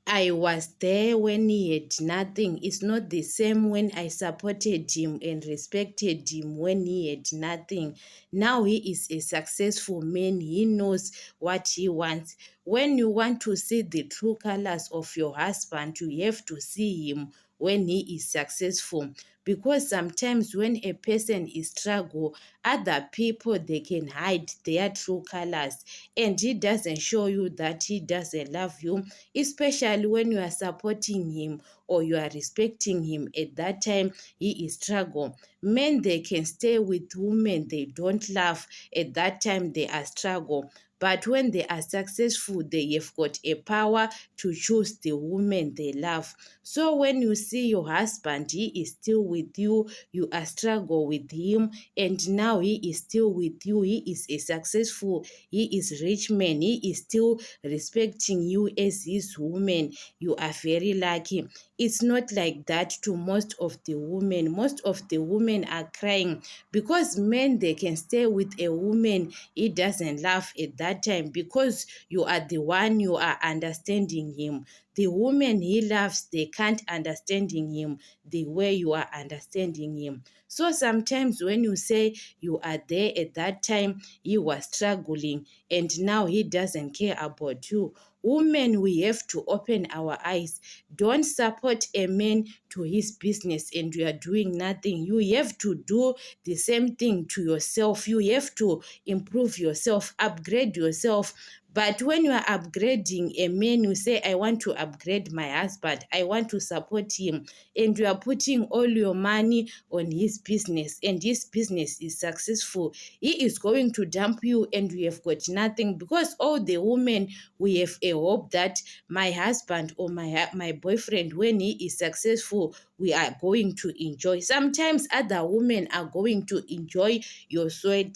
I was there when he had nothing. It's not the same when I supported him and respected him when he had nothing. Now he is a successful man. He knows what he wants. When you want to see the true colors of your husband, you have to see him when he is successful. Because sometimes when a person is struggle, other people they can hide their true colors, and he doesn't show you that he doesn't love you, especially when you are supporting him or you are respecting him. At that time he is struggle. Men, they can stay with women they don't love. At that time they are struggle, but when they are successful, they have got a power to choose the woman they love. So when you see your husband, he is still with you, you are struggle with him, and now he is still with you, he is a successful, he is rich man, he is still respecting you as his woman, you are very lucky. It's not like that to most of the women. Most of the women are crying because men, they can stay with a woman he doesn't love at that time because you are the one, you are understanding him. The woman he loves, they can't understanding him the way you are understanding him. So sometimes when you say you are there at that time, he was struggling and now he doesn't care about you. Women, we have to open our eyes. Don't support a man to his business and you are doing nothing. You have to do the same thing to yourself. You have to improve yourself, upgrade yourself. But when you are upgrading a man, you say, I want to upgrade my husband, I want to support him, and you are putting all your money on his business, and his business is successful, he is going to dump you and you have got nothing. Because all the women, we have a hope that my husband or my boyfriend, when he is successful, we are going to enjoy. Sometimes other women are going to enjoy your sweat.